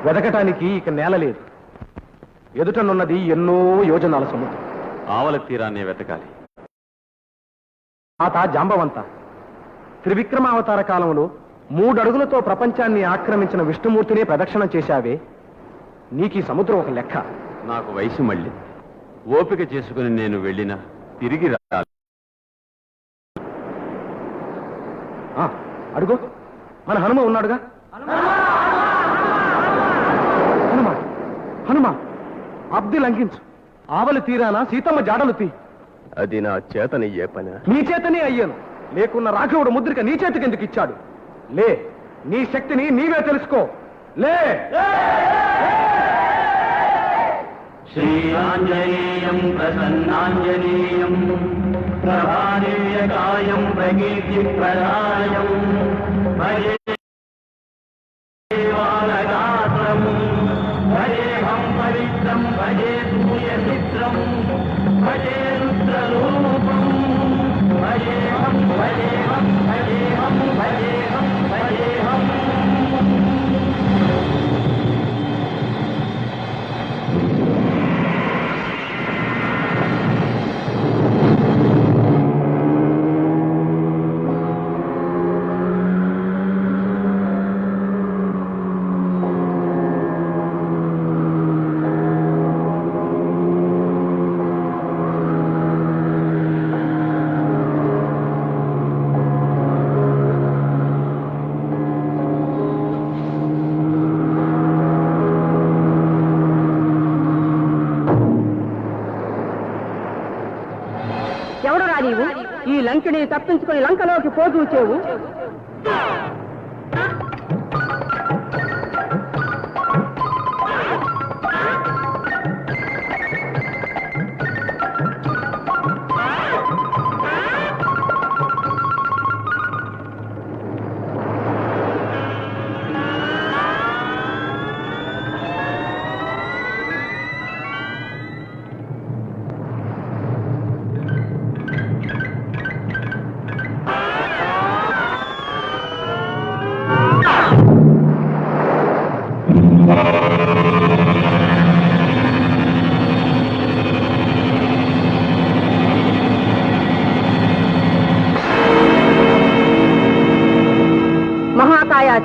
వెదకటానికి ఇక నేల లేదు. ఎదుటనున్నది ఎన్నో యోజనాల సముద్రం. ఆవల తీరాన్ని వెతకాలి. తాత జాంబవంత, త్రివిక్రమావతార కాలంలో 3 అడుగులతో ప్రపంచాన్ని ఆక్రమించిన విష్ణుమూర్తినే ప్రదక్షిణ చేశావే, నీకీ సముద్రం ఒక లెక్క. నాకు వయసు మళ్ళీ ఓపిక చేసుకుని నేను వెళ్ళినా తిరిగి రాలి. అడుగు, మన హనుమ ఉన్నాడుగా. హనుమ హనుమ అబ్ది లంఘించు. ఆవలి తీరాన సీతమ్మ జాడలు తీ. అది నా చేతనయ్యే పని. నీ చేతనే అయ్యాను, లేకున్న రాఘవుడు ముద్రిక నీ చేతికి ఎందుకు ఇచ్చాడు? లే, నీ శక్తిని నీవే తెలుసుకో. లే. శ్రీరాంజనేయం ప్రసన్నాంజనేయం ప్రభాదివ్యకాయం ప్రకీర్తిప్రదాయం భజే దేవాలగాత్రం భజేహం పవిత్రం భజే సూర్యమిత్రం భజే రుద్రరూపం భజేహం భజేహం భజేహం భజేహం భజేహం. ఈ లంకిని తప్పించుకుని లంకలోకి పోదూచేవు.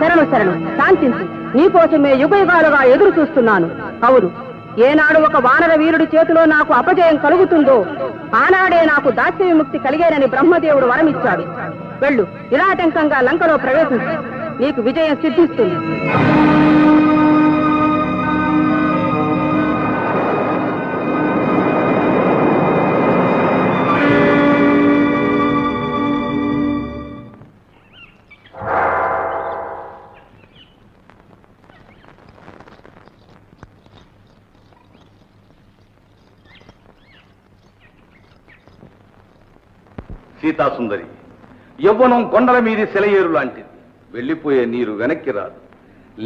శరణు శరణు, శాంతించు. నీకోసమే యుగయుగాలుగా ఎదురు చూస్తున్నాను. అవును, ఏనాడు ఒక వానర వీరుడి చేతిలో నాకు అపజయం కలుగుతుందో ఆనాడే నాకు దాస్య విముక్తి కలిగేనని బ్రహ్మదేవుడు వరమిచ్చాడు. వెళ్ళు, నిరాటంకంగా లంకలో ప్రవేశించు. నీకు విజయం సిద్ధిస్తుంది. సీతాసుందరి, యవ్వనం కొండల మీది సెలయేరు లాంటిది. వెళ్ళిపోయే నీరు వెనక్కి రాదు.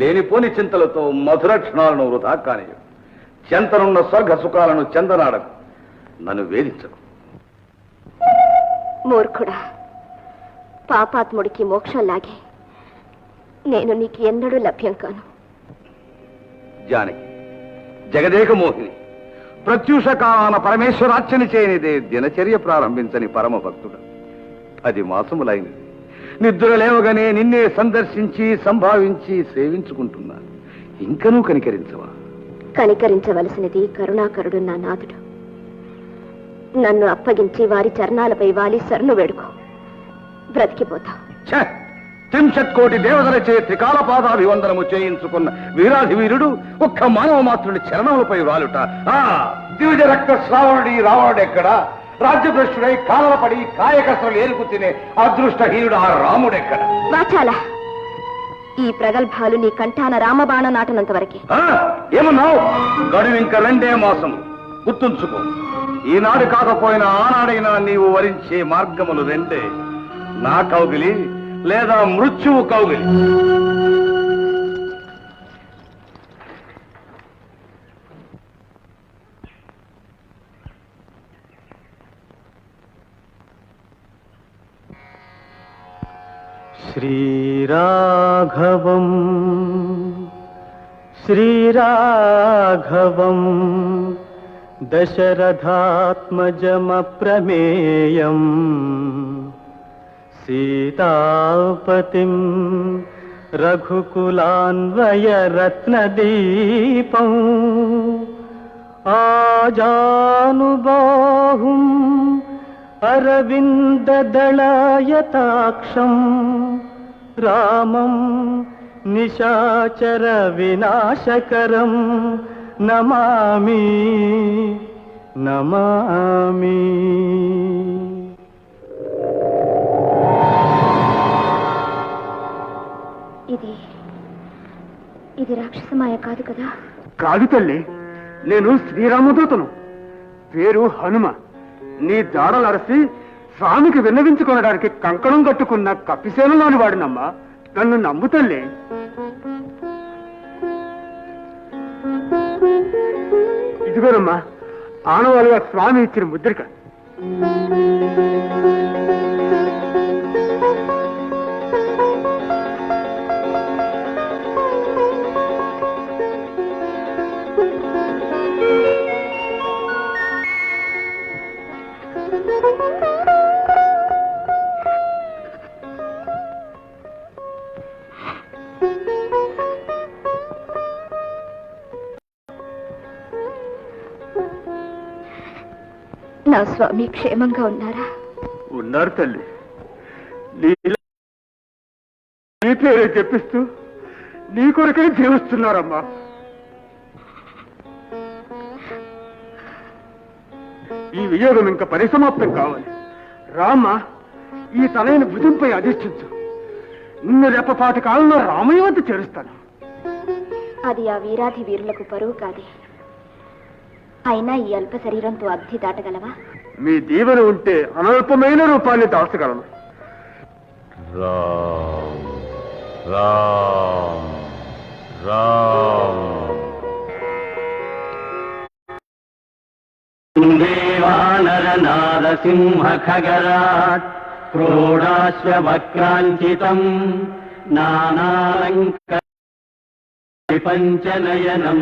లేనిపోని చింతలతో మధుర క్షణాలను వృధా కానియు. చెంతనున్న స్వర్గ సుఖాలను చెందనాడకు. నన్ను వేధించకు. మూర్ఖుడా, పాపాత్ముడికి మోక్షం లాగే నేను నీకు ఎన్నడూ లభ్యం కాను. జానకి, జగదేక మోహిని, ప్రత్యూష కాలాన పరమేశ్వరార్చన చేయనిదే దినచర్య ప్రారంభించని పరమ భక్తుడు. 10 మాసములైనది. నిద్ర లేవగానే నిన్నే సందర్శించి సంభావించి సేవించుకుంటున్నాను. ఇంకనూ కనికరించవా? కనికరించవలసినది కరుణాకరుడు నా నాథుడు. నన్ను అప్పగించి వారి చరణాలపై వాలి శరణు వేడుకో, బ్రతికిపోతా. 30 కోటి దేవతలచే త్రికాల పాదాభివందనము చేయించుకున్న వీరాధి వీరుడు ఒక్క మానవ మాత్రుడి చరణములపై వాలుట. దివిజ రక్త శ్రావణుడి రావణుడెక్కడా? రాజ్యభ్రష్టుడై కాలన పడి కాయకసలు ఏరుకు తినే అదృష్టహీనుడు ఆ రాముడెక్కడ? వాచాలా, ఈ ప్రగల్భాలు నీ కంఠాన రామబాణ నాటనంత వరకే. ఏమన్నావు? గడువు ఇంక 2 మాసము. గుర్తుంచుకో, ఈనాడు కాకపోయినా ఆనాడైనా నీవు వరించే మార్గములు 2. నా కౌగిలి లేదా మృత్యువు కౌగిలి. శ్రీరాఘవం శ్రీరాఘవం దశరథాత్మజమప్రమేయం సీతాపతిం రఘుకులాన్వయరత్నదీపం ఆజానుబాహుం అరవిందదళాయతాక్షం రామం నిశాచర వినాశకరం నమామి నమామి. ఇది రాక్షసమాయ కాదు కదా? కాదు తల్లి, నేను శ్రీరామదూతను. పేరు హనుమ. నీ జాడలరసి స్వామికి విన్నవించుకొనడానికి కంకణం కట్టుకున్న కపిసేనలోని వాడినమ్మా. నన్ను నమ్ము తల్లి. ఇదిగోనమ్మా ఆనవాలుగా స్వామి ఇచ్చిన ముద్రిక. నా స్వామి క్షేమంగా ఉన్నారా? ఉన్నారు తల్లి. నీ పేరే చెప్పిస్తూ నీ కొరకే జీవిస్తున్నారమ్మా. ఈ వియోగం ఇంకా పరిసమాప్తం కావాలి. రామ్మా, ఈ తలైన భుజంపై అధిష్ఠించు. నిన్ను రెప్పపాటి కాలంలో రామయ్య వద్ద చేరుస్తాను. అది ఆ వీరాధి వీరులకు పరువు కాదే. అయినా ఈ అల్ప శరీరంతో అద్దె దాటగలవా? మీ దీవెన ఉంటే అనల్పమైన రూపాన్ని దాల్చగలను. రామ్ రామ్ రామ్. దేవానర నారసింహ ఖగరాట్ క్రోడాశ్వక్రాంచితం నానాలంక పంచనయనం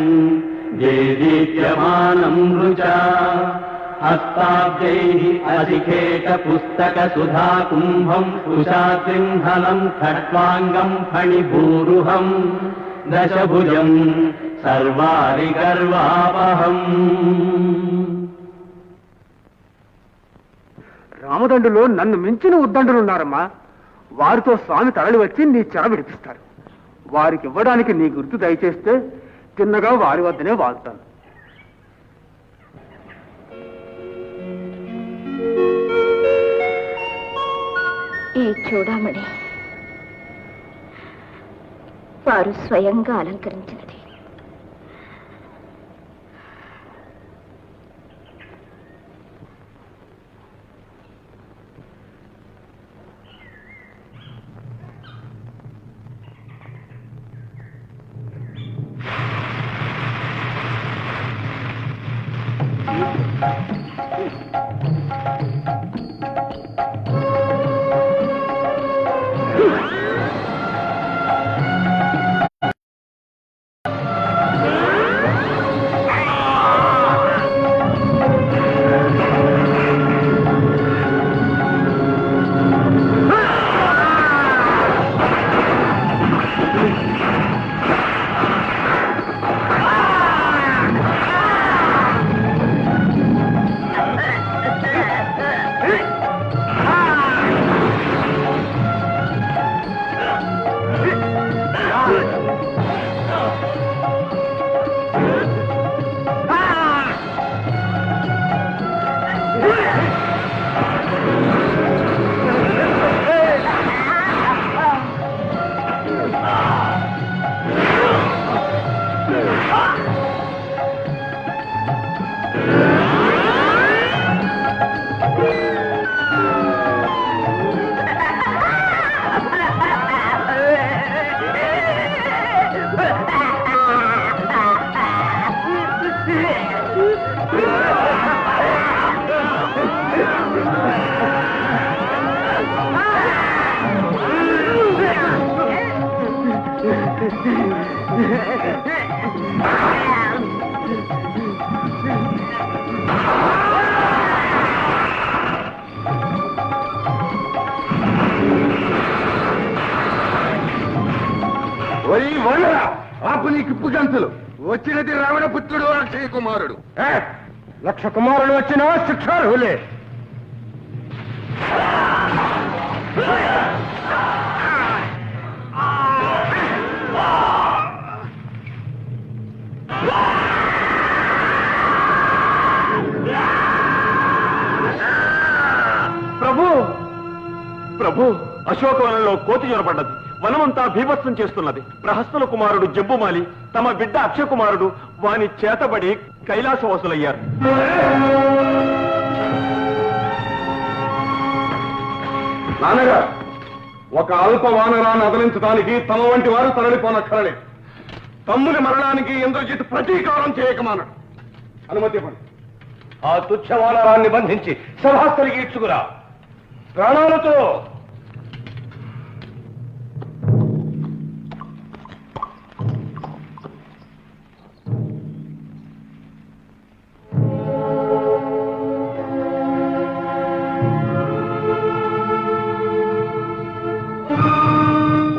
దేదీప్యమానం రుచా హస్తాబ్జైః అధికేట పుస్తక సుధా కుంభం కుశాసింహలం ఖడ్వాంగం ఫణిభూరుహం దశభుజం సర్వారి గర్వాపహం. రామదండులో నన్ను మించిన ఉద్దండులున్నారమ్మా. వారితో స్వామి తరలి వచ్చి నీ చెర విడిపిస్తారు. వారికి ఇవ్వడానికి నీ గుర్తు దయచేస్తే తిన్నగా వారి వద్దనే వాళ్తాను. ఈ చూడమణి వారు స్వయంగా అలంకరించినది. ఆపు నీకు ఇప్పుగంతులు. వచ్చినది రావణ పుత్రుడు అక్షయ కుమారుడు. లక్ష కుమారులు వచ్చినా శిక్షార్హులే. ప్రభు ప్రభు అశోకవనంలో కోతి జ్వరపడ్డది. వనమంతా భీభత్సం చేస్తున్నది. ప్రహస్తుల కుమారుడు జబ్బుమాలి తమ బిడ్డ అక్షయ కుమారుడు వాని చేతబడి కైలాసవాసులయ్యారు. నాన్నగారు, ఒక అల్ప వానరాన్ని అదలించడానికి తమ వంటి వారు తరలిపోనక్కరలేదు. తమ్ముని మరణానికి ఇంద్రజిత్ ప్రతీకారం చేయకమానడు. అనుమతి ఇవ్వండి. ఆ తుచ్చ వానరాన్ని బంధించి సభాస్థలికి ఇచ్చుకురా ప్రాణాలతో.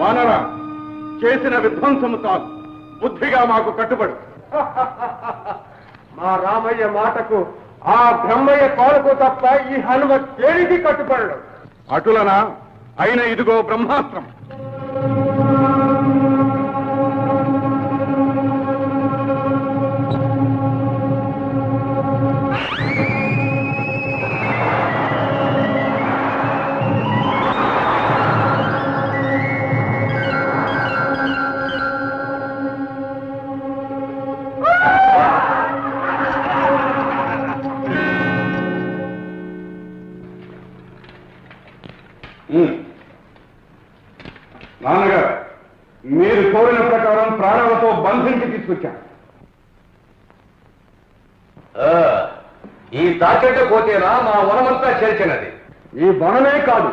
వానరా, చేసిన విధ్వంసము చాలు. బుద్ధిగా మాకు కట్టుబడు. మా రామయ్య మాటకు ఆ బ్రహ్మయ్య కాలుకు తప్ప ఈ హనుమ దేనికి కట్టుబడడు. అటులనా? అయిన ఇదిగో బ్రహ్మాస్త్రం. నాన్నగారు, మీరు కోరిన ప్రకారం ప్రాణాలతో బంధించి తీసుకొచ్చాను. ఈ తాచెట్ట కోతేనా మా వనమంతా చేర్చినది? ఈ వనమే కాదు,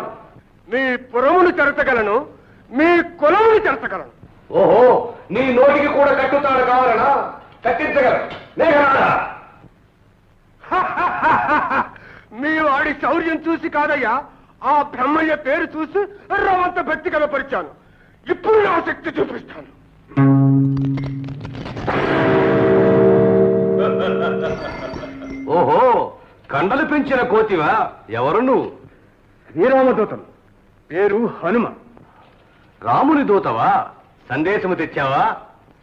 మీ పురమును చెరచగలను, మీ కులమును చెరచగలను. ఓహో, నీ నోటికి కూడా కట్టుతాడు కావాలనా? కట్టించగలను. నేనా? మీ వాడి శౌర్యం చూసి కాదయ్యా, ఆ బ్రహ్మయ్య పేరు చూసి రవంత భక్తి కనపరిచాను. ఇప్పుడు నా శక్తి చూపిస్తాను. ఓహో, కండలు పెంచిన కోతివా? ఎవరు నువ్వు? శ్రీరామదూతం, పేరు హనుమ. రాముని దూతవా? సందేశము తెచ్చావా?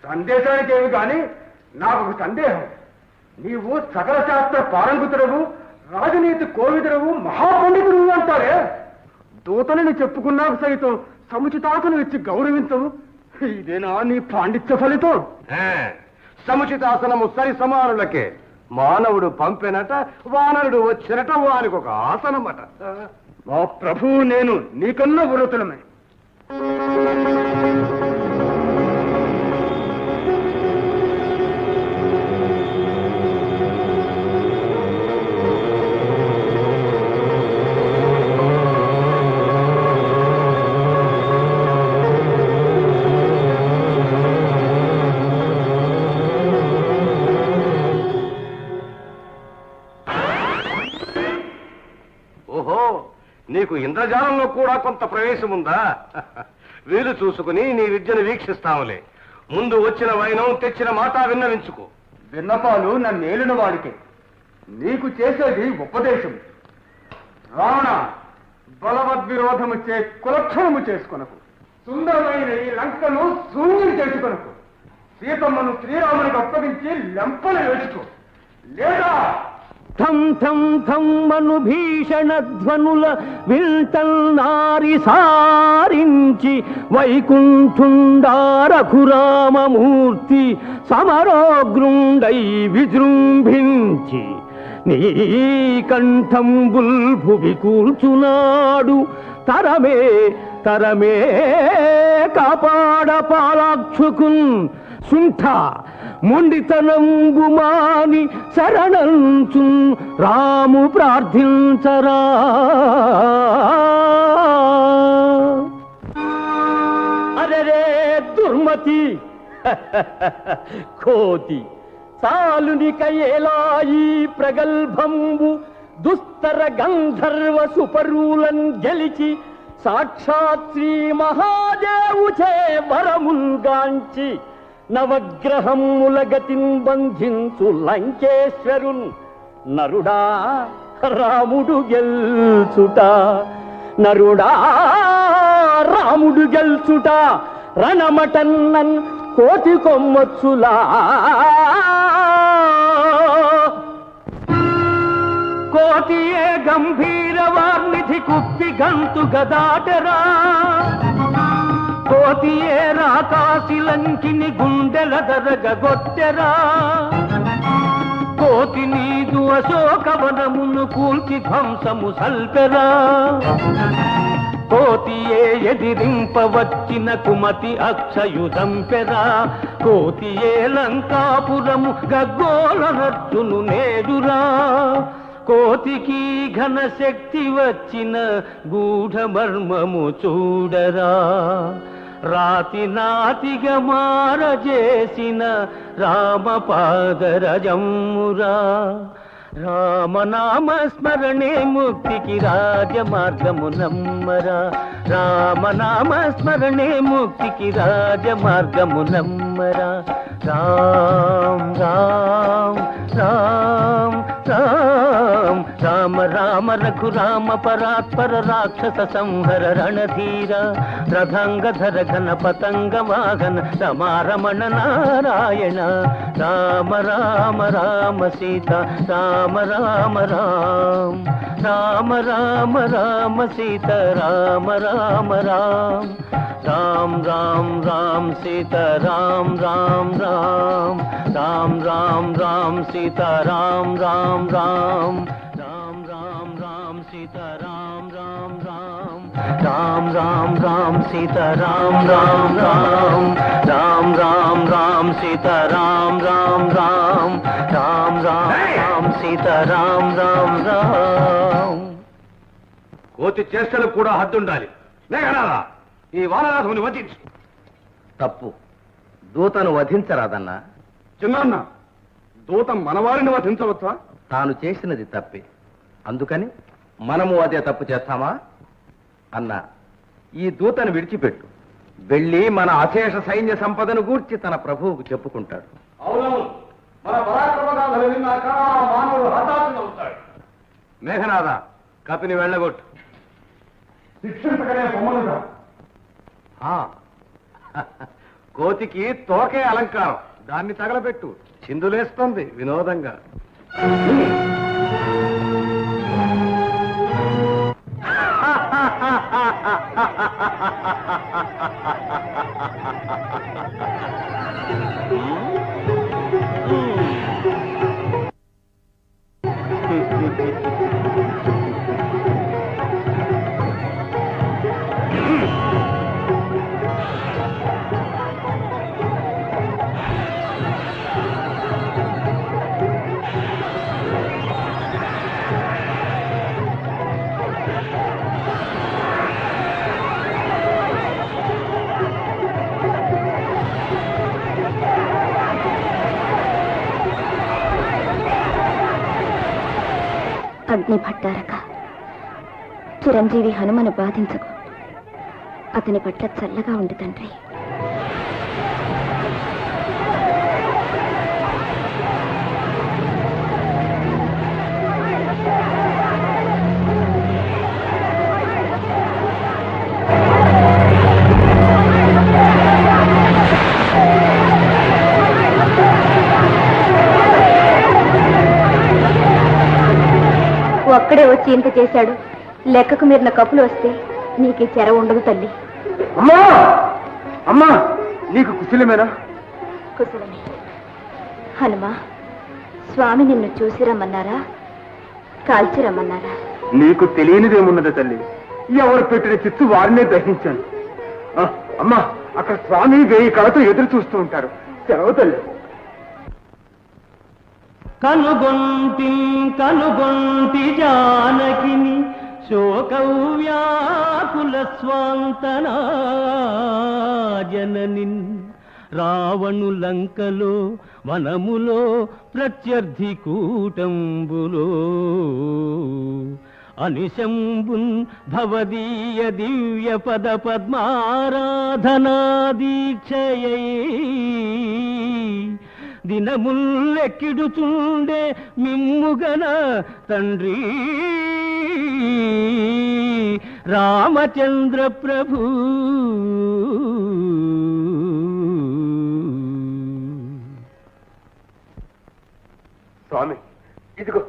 సందేశానికి ఏమి కాని నాకు ఒక సందేహం. నీవు సకల శాస్త్ర పారంగుతుడవు, రాజనీతి కోవిదుడవు, మహాపండితుడు అంటారే. దూతలని చెప్పుకున్నావు సైతం సముచితాసనం ఇచ్చి గౌరవించవు. ఇదేనా నీ పాండిత్య ఫలితం? సముచితాసనము సరి సమానులకే. మానవుడు పంపెనట, వానరుడు వచ్చినట, వానికి ఒక ఆసనమట. మా ప్రభువు నేను నీకన్నా వృతులమే. నీకు ఇంద్రజాలంలో కూడా కొంత ప్రవేశం ఉందా? వీలు చూసుకుని నీ విద్యను వీక్షిస్తాములే. ముందు వచ్చిన వైనం, తెచ్చిన మాట విన్నవించుకో. విన్నపాలు నన్ను ఏలిన వాడికే. నీకు చేసేది ఉపదేశం. రావణ, బలవద్విరోధము చే కులక్షణము చేసుకొనకు. సుందరమైన ఈ లంకను శూన్యం చేసుకొనకు. సీతమ్మను శ్రీరామునికి అప్పగించి లెంపలు వేసుకో. లేదా ఠం ఠం ఠం మను భీషణ ధ్వనుల విల్టల్నారి సారించి వైకుంఠుండా రఘురామమూర్తి సమరోగ్రుండై విజృంభించి నీ కంఠంబుల్ భువి కూల్చునాడు. తరమే తరమే కాపాడ పాలాక్షుకున్ సుంఠ మొండితనంబు మాని శరణంచు రాము ప్రార్థించరా. అరే దుర్మతి కోతి చాలునిక ఏలాయి ప్రగల్భంబు దుస్తర గంధర్వ సుపరులను గెలిచి సాక్షాత్ శ్రీ మహాదేవుచే వరముల్గాంచి నవగ్రహముల గతిన్ బంధించు లంకేశ్వరున్ నరుడా రాముడు గెల్చుట నరుడా రాముడు గెల్చుట రణమటన్నన్ కోటి కొమ్మొచ్చులా కోటియే గంభీర వార్నిధి కుప్పి గంతు గదాటరా కోటియే రాకాసి లంకిని గుండెల దరగొట్టెరా కోటి నీదు అశోకవనమును కూల్చి ధ్వంసము సల్పెరా కోతియే ఎదిరింపవచ్చిన కుమతి అక్షయుధంపెరా కోతియే లంకాపురము గగ్గోలనట్టును నేడురా కోతికి ఘన శక్తి వచ్చిన గూఢమర్మము చూడరా రాతి నాతిగా మారజేసిన రామపాదరజమురా రామనామ స్మరణే ముక్తికి రాజమార్గము నమ్మరా రామనామ స్మరణే ముక్తికి రాజమార్గము నమ్మరా రామ్ రామ్ రామ్ రామ్ రామ రామ రఘురామ పరాత్పర రాక్షస సంహర రణధీర రథంగధర ఘన పతంగ వాహన రమారమణ నారాయణ రామ రామ రామ సీత రామ రామ రామ రామ రామ రామ సీత రామ రామ రామ రామ్ రామ్ రామ్ సీత రామ్ రామ్ రామ్ రామ్ రామ్ రామ్ సీత రామ్ రామ్ రామ్ రామ్ రామ్ రామ్ సీత రామ్ రామ్ రామ్ రామ్ రామ్ రామ్ సీత రామ్ రామ్ రామ్ రామ్ రామ్ రామ్ సీత రామ్ రామ్ రామ్ రామ్ రామ్ రామ్ సీత రామ్ రామ్ రామ్. కోతి చేష్టలకు కూడా హద్దుండాలి. లేకనారా ఈ వానరాధముని వధించు. తప్పు, దూతను వధించరాదన్నా. చిన్నాన్న, దూత మనవారిని వధించవచ్చా? తాను చేసినది తప్పే, అందుకని మనము అదే తప్పు చేస్తామా? అన్నా, ఈ దూతను విడిచిపెట్టు, వెళ్ళి మన అశేష సైన్య సంపదను గూర్చి తన ప్రభువుకు చెప్పుకుంటాడు. అవునవును, మన పరాక్రమగాథలు విన్నాక ఆ మానవుడు హఠాత్తునవుతాడు. మేఘనాథ, కపిని వెళ్ళగొట్టు. శిక్షించకనే బొమ్మలుగా. కోతికి తోకే అలంకారం, దాన్ని తగలబెట్టు. చిందులేస్తుంది వినోదంగా. అగ్ని భట్టారక, చిరంజీవి హనుమను బాధించకు. అతని పట్ల చల్లగా ఉండు తండ్రి. ఒక్కడే వచ్చి ఇంత చేశాడు. లెక్కకు మీరిన కప్పులు వస్తే నీకు చెర ఉండదు తల్లి. అమ్మా అమ్మా, నీకు కుశలమేనా? కుశలమే. హనుమా, స్వామి నిన్ను చూసి రమ్మన్నారా, కాల్చి రమ్మన్నారా? నీకు తెలియనిదేమున్నది తల్లి, ఎవరు పెట్టిన చిత్తు వారినే దహించాను. అమ్మా, అక్కడ స్వామి 1000 కళతో ఎదురు చూస్తూ ఉంటారు. సెలవు తల్లి. కనుగొంటి జానకిని శోకవ్యాకుల స్వాంతనా జననిన్ రావణు లంకలో వనములో ప్రత్యర్థి కూటంబులో అనిశంబున్ భవదీయ దివ్య పద పద్మారాధనా దీక్షయై దినముల్లెక్కిడుచుండే మిమ్ముగన తండ్రి రామచంద్ర ప్రభు. స్వామి, ఇదిగో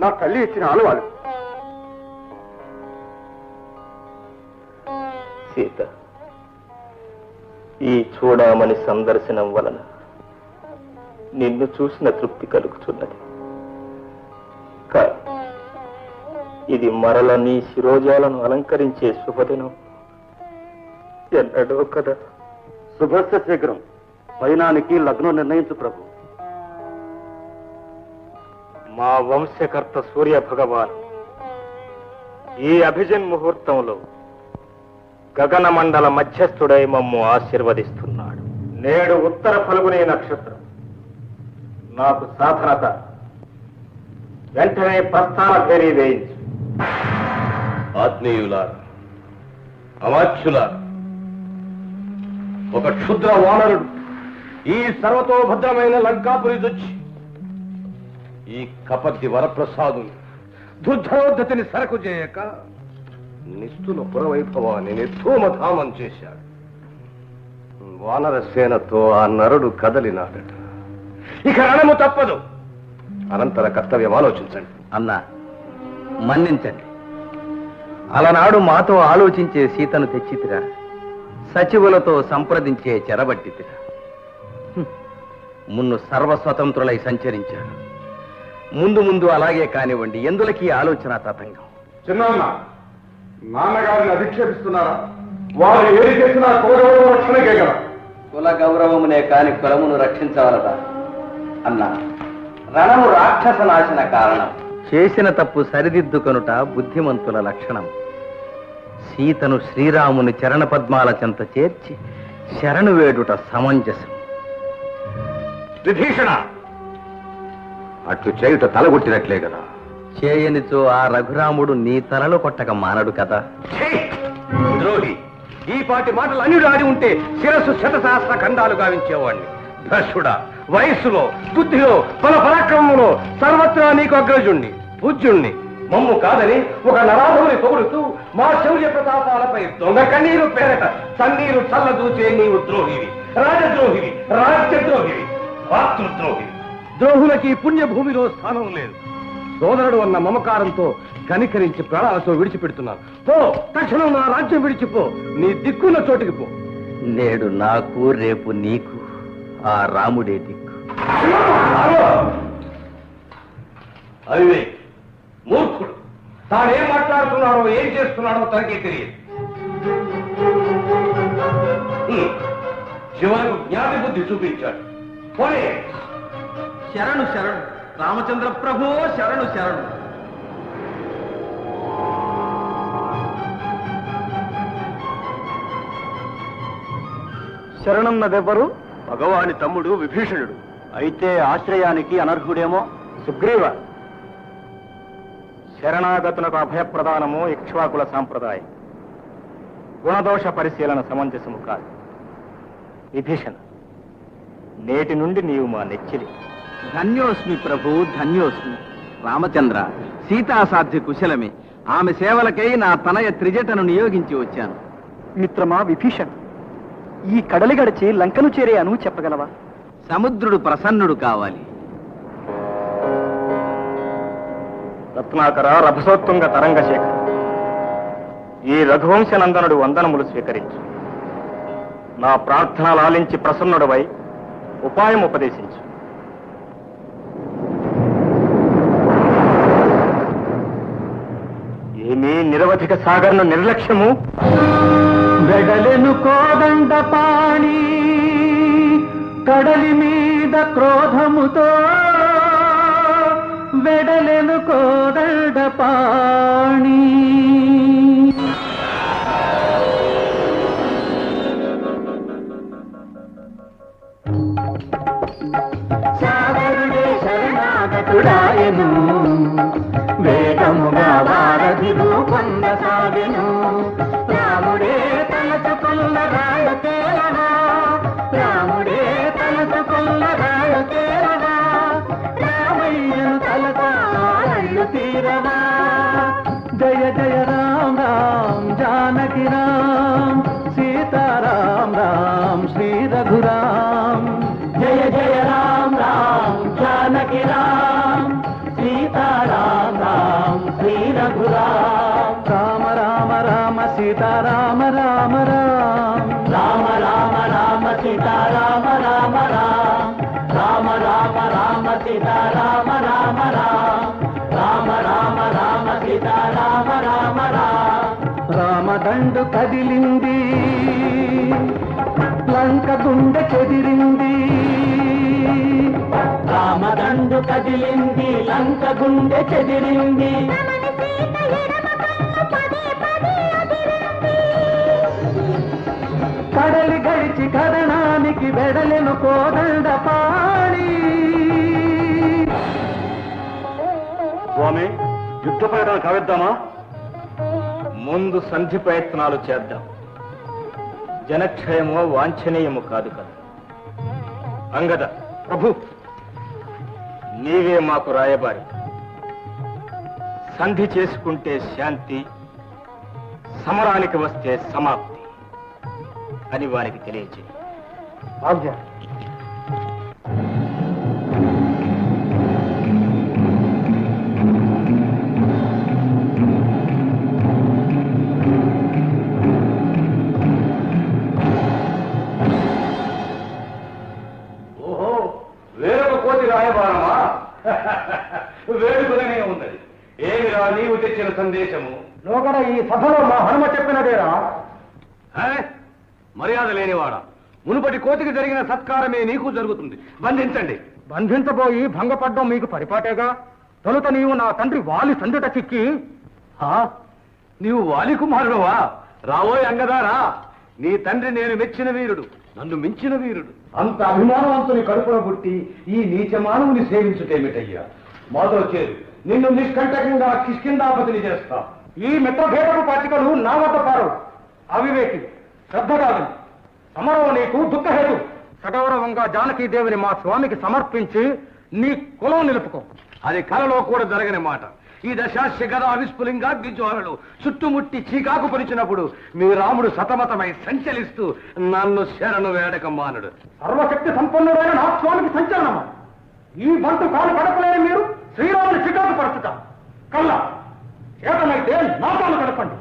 నా తల్లి ఇచ్చిన ఆలవాలు. సీత, ఈ చూడమని సందర్శనం వలన నిన్ను చూసిన తృప్తి కలుగుతున్నది. కానీ ఇది మరల నీ శిరోజాలను అలంకరించే శుభదినం ఎన్నడో కదా. శుభస్య శీఘ్రం. పైనానికి లగ్నం నిర్ణయించు ప్రభు. మా వంశకర్త సూర్య భగవాన్ ఈ అభిజన్ ముహూర్తంలో గగన మండల మధ్యస్థుడై మమ్ము ఆశీర్వదిస్తున్నాడు. నేడు ఉత్తర ఫల్గుని నక్షత్రం. నాకు సాధనత. వెంటనే ప్రస్థాన భేరీ వేయించు. ఆత్మీయులారా, అమాత్యులారా, ఒక క్షుద్ర వానరుడు ఈ సర్వతోభద్రమైన లంకాపురి దొచ్చి ఈ కపర్ది వరప్రసాదు దుర్ధరోద్ధతిని సరకు చేయక నిస్తుల పురవైభవాన్ని నిర్ధూమధామం చేశాడు. వానర సేనతో ఆ నరుడు కదలినాడట. ఇక రణము తప్పదు. అనంతర కర్తవ్యం ఆలోచించండి. అన్నా, మన్నించండి. అలనాడు మాతో ఆలోచించే సీతను తెచ్చితిరా, సచివులతో సంప్రదించే చెరబట్టితిరా. మున్ను సర్వస్వతంత్రులై సంచరించారు. ముందు ముందు అలాగే కానివ్వండి. ఎందులకి ఆలోచన తతంగం. చిన్న నాన్నగారిని అధిక్షేపిస్తున్నారా? వారు ఏది చేసినా కులగౌరవ రక్షణకే కదా. కుల గౌరవమునే కాని కులమును రక్షించవలదా అన్నా? రణము రాక్షస నాశన కారణం. చేసిన తప్పు సరిదిద్దుకొనుట బుద్ధిమంతుల లక్షణం. సీతను శ్రీరాముని చరణ పద్మాల చెంత చేర్చి శరణు వేడుట సమంజసం. విభీషణ, అట్లు చేయుట తలగొట్టినట్లే కదా. చేయనిచో ఆ రఘురాముడు నీ తలలో కొట్టక మానడు కదా. ద్రోహి, ఈ పాటి మాటలు అన్యుడు ఆడి ఉంటే శిరస్సు శతసహస్ర ఖండాలు గావించేవాణ్ణి. భ్రష్టుడా, వయస్సులో, బుద్ధిలో, బల పరాక్రమంలో సర్వత్రా నీకు అగ్రజుణ్ణి, పూజ్యుణ్ణి. మమ్ము కాదని ఒక నరాధుని పొగుడుతూ మా శౌర్య ప్రతాపాలపై దొంగ కన్నీరు పేరట సన్నీరు చల్లదూచే నీవు ద్రోహివి, రాజద్రోహివి, రాజ్యద్రోహివి, మాతృద్రోహివి. ద్రోహులకి పుణ్యభూమిలో స్థానం లేదు. సోదరుడు అన్న మమకారంతో కనికరించి ప్రాణాలతో విడిచిపెడుతున్నాను. పో, తక్షణం నా రాజ్యం విడిచిపో. నీ దిక్కున్న చోటికి పో. నేడు నాకు, రేపు నీకు ఆ రాముడే దిక్కు. అవివేక్, మూర్ఖుడు. తానేం మాట్లాడుతున్నాడో ఏం చేస్తున్నాడో తనకే తెలియదు. చివరకు జ్ఞాతి బుద్ధి చూపించాడు. పోనీ శరణు శరణు రామచంద్ర ప్రభు, శరణు శరణు. శరణన్నదెవ్వరు? భగవాని తమ్ముడు విభీషణుడు. అయితే ఆశ్రయానికి అనర్హుడేమో సుగ్రీవ. శరణాగతులకు అభయప్రదానము ఇక్ష్వాకుల సాంప్రదాయం. గుణదోష పరిశీలన సమంజసము కాదు. విభీషణ, నేటి నుండి నీవు మా నెచ్చిలి. ధన్యోస్మి ప్రభు, ధన్యోస్మి. రామచంద్ర, సీతాసాధ్య కుశలమే. ఆమె సేవలకై నా తనయ త్రిజటను నియోగించి వచ్చాను. మిత్రమా విభీషణ, ఈ కడలి గడిచి లంకను చేరే అను చెప్పగలవా? సముద్రుడు ప్రసన్నుడు కావాలి. రత్నాకర, రభసోత్తుంగ తరంగశేఖర, ఈ రఘువంశనందనుడు వందనములు స్వీకరించు. నా ప్రార్థన లాలించి ప్రసన్నుడవై ఉపాయం ఉపదేశించు. ఏమీ నిరవధిక సాగర్ను నిర్లక్ష్యము? వెడలెను కోదండ పాణి కడలి మీద క్రోధముతో, వెడలెను కోదండ పాణి. సాగరుడే శరణాగతుడాయను, వేగముగా వారధి చేరవా జయ జయ రామ రామ జానకి రామ సీతారాం రామ శ్రీ రఘురాం జయ జయ రామ రామ జానకి రామ సీతారాం రామ శ్రీ రఘురాం రామ రామ రామ సీతారామ రామ రామ రామ రామ రామ సీతారామ రామ రామ రామ రామ రామ సీతారామ రామ రామ రామ రామ రామ సీతారామ రామ రామ రామదండు కదిలింది లంక గుండె చెదిరింది రామదండు కదిలింది లంక గుండె చెదిరింది కడలి గడిచి కరణానికి వెడలెను కోదండ పాడి స్వామి యుద్ధ ప్రయత్నాలు కావిద్దామా? ముందు సంధి ప్రయత్నాలు చేద్దాం. జనక్షయమో వాంఛనీయము కాదు కదా. అంగద ప్రభు, నీవే మాకు రాయబారి. సంధి చేసుకుంటే శాంతి, సమరానికి వస్తే సమాప్తి అని వారికి తెలియజేయి. ఆజ్ఞ. ఓహో, వేరొక కోతి రాయబారమా? వేడుకనే ఉన్నది. ఏమిరా నీవు తెచ్చిన సందేశము? లోకడ ఈ సభలో మా హనుమ చెప్పినదేరా? మర్యాద లేనివాడా, మునుపటి కోతికి జరిగిన సత్కారమే నీకు జరుగుతుంది. బంధించండి. బంధించబోయి భంగపడ్డం మీకు పరిపాటేగా. తొలుత నీవు నా తండ్రి వాలి సందుట చిక్కి. నీవు వాలి కుమారుడువా? రావోయ్ అంగదారా, నీ తండ్రి నేను మెచ్చిన వీరుడు, నన్ను మించిన వీరుడు. అంత అభిమానవంతుని కడుపున పుట్టి ఈ నీచ మానవుని సేవించుటేమిటయ్యా? మాతో చేరు, నిన్ను నిష్కంటకంగా కిష్కిందాపతిని చేస్తా. ఈ మిత్రభేదపు పాచికలు నా వద్ద పారు. అవివేకి, శ్రద్ధ కాదు. సమరం నీకు దుఃఖహేతు. సగౌరవంగా జానకీదేవిని మా స్వామికి సమర్పించి నీ కులం నిలుపుకో. అది కలలో కూడా జరగని మాట. ఈ దశాస్య గద విస్ఫులింగాగ్ని జ్వాలలు చుట్టుముట్టి చీకాకు పరిచినప్పుడు మీ రాముడు సతమతమై సంచలిస్తూ నన్ను శరణు వేడక మానుడు. సర్వశక్తి సంపన్నుడైన నా స్వామికి సంచలనమా? ఈ బంటు కాలు కడపలేని మీరు శ్రీరాముని చికాకు పరచుట కళ్ళ చేతనైతే నా కాలు కడపండి.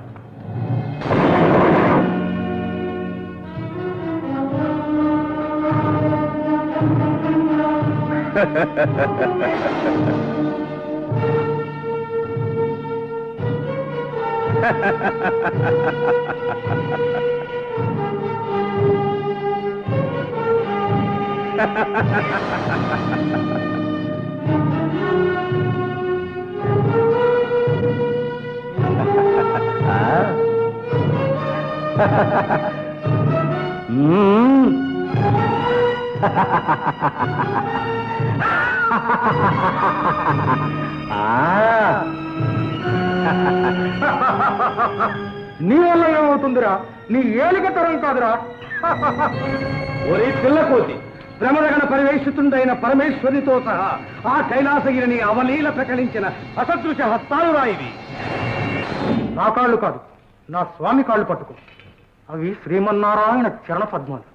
నీ వల్ల ఏమవుతుందిరా? నీ ఏలిక తరం కాదురా. ఒరే పిల్లకోతి, ప్రమదగణ పరివేషితుండైన పరమేశ్వరితో సహా ఆ కైలాసగిరిని అవలీల ప్రకటించిన అసదృశ హస్తాలు రాయివి. నా కాళ్ళు కాదు, నా స్వామి కాళ్ళు పట్టుకో. అవి శ్రీమన్నారాయణ చరణ పద్మాలు.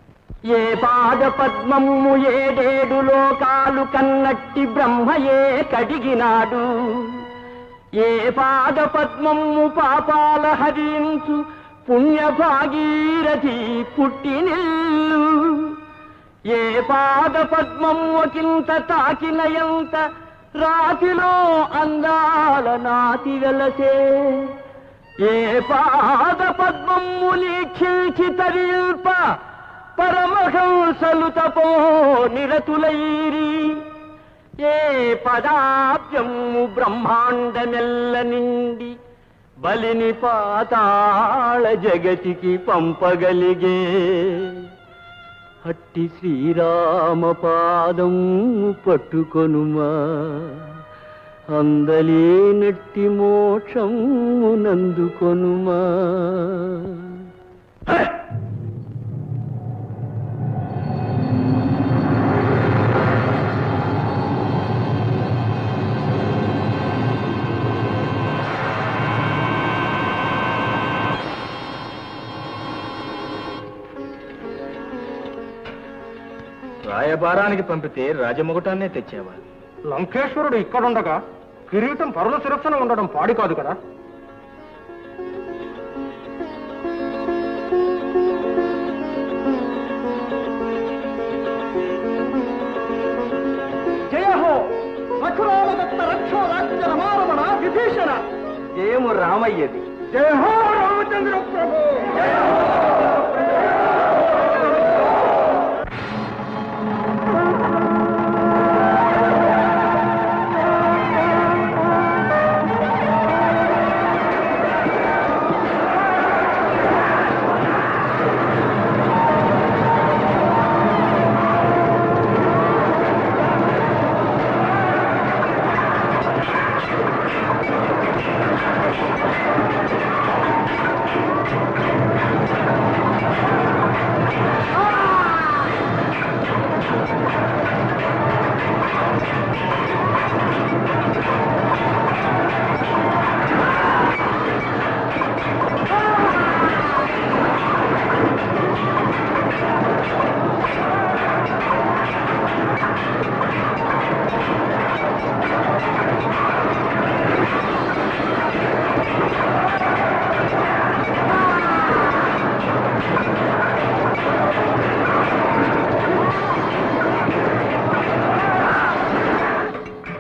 ఏ పాద పద్మము ఏడేడు లోకాలు కన్నట్టి బ్రహ్మయే కడిగినాడు. ఏ పాద పద్మము పాపాల హరించు పుణ్య భాగీరథి పుట్టినిల్లు. ఏ పాద పద్మము ఒకంత తాకినయంత రాతిలో అందాల నాతి వెలసే. ఏ పాద పద్మము లీక్షించి తరిల్ప పరమహంసలు తపో నిరతులైరి. ఏ పదాబ్జము బ్రహ్మాండమెల్ల నిండి బలిని పాతాళ జగతికి పంపగలిగే. అట్టి శ్రీరామ పాదం పట్టుకొనుమా, అందలేనట్టి మోక్షము నందుకొనుమా. రాయబారానికి పంపితే రాజముగటాన్నే తెచ్చావా? లంకేశ్వరుడు ఇక్కడుండగా కిరీటం పరుల శిరస్సున ఉండడం పాడి కాదు కదా. జయ హో రఘురామదత్త రక్షో రాజ్య రమారమణ విభీషణ. జయము రామయ్యది. జయ హో రామచంద్ర ప్రభు.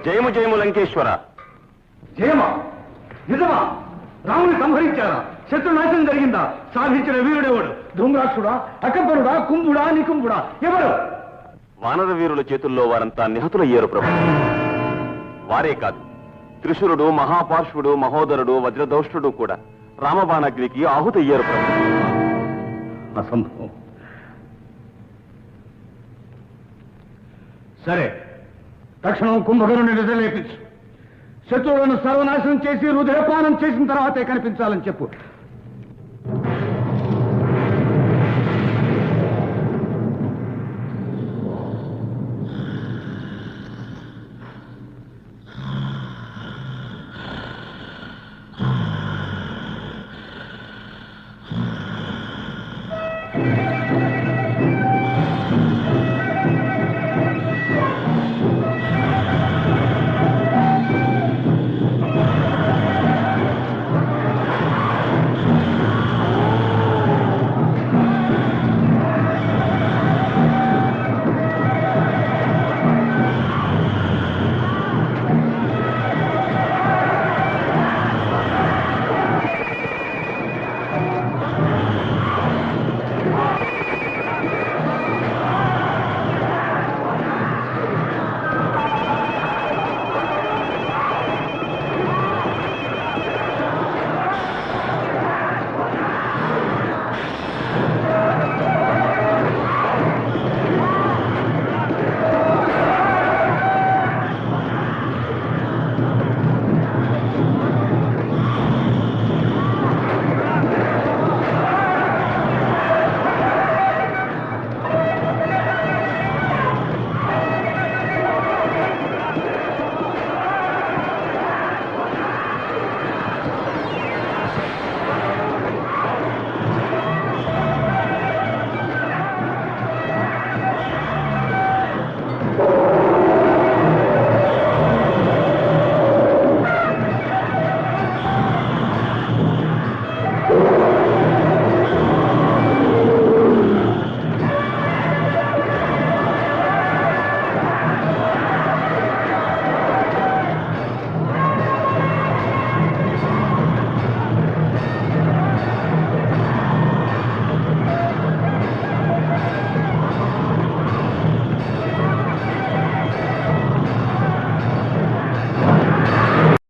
జయము జయము లంకేశ్వర. జయమా? నిజమా? రాముని సంహరించారా? శత్రు నాశనం జరిగిందా? సాధించిన వీరుడెవడు? ధూమ్రాక్షుడా, అకంబరుడా, కుంభుడా, నికుంభుడా? ఎవరు? వానర వీరుల చేతుల్లో వారంతా నిహతులయ్యారు ప్రభు. వారే కాదు, త్రిశూరుడు, మహాపార్శ్వుడు, మహోదరుడు, వజ్రదౌష్టుడు కూడా రామబాణాగ్నికి ఆహుతయ్యారు ప్రభు. అసంభవం. సరే, తక్షణం కుంభకరుని నిద్రలేపించు. శత్రువులను సర్వనాశనం చేసి హృదయపానం చేసిన తర్వాతే కనిపించాలని చెప్పు.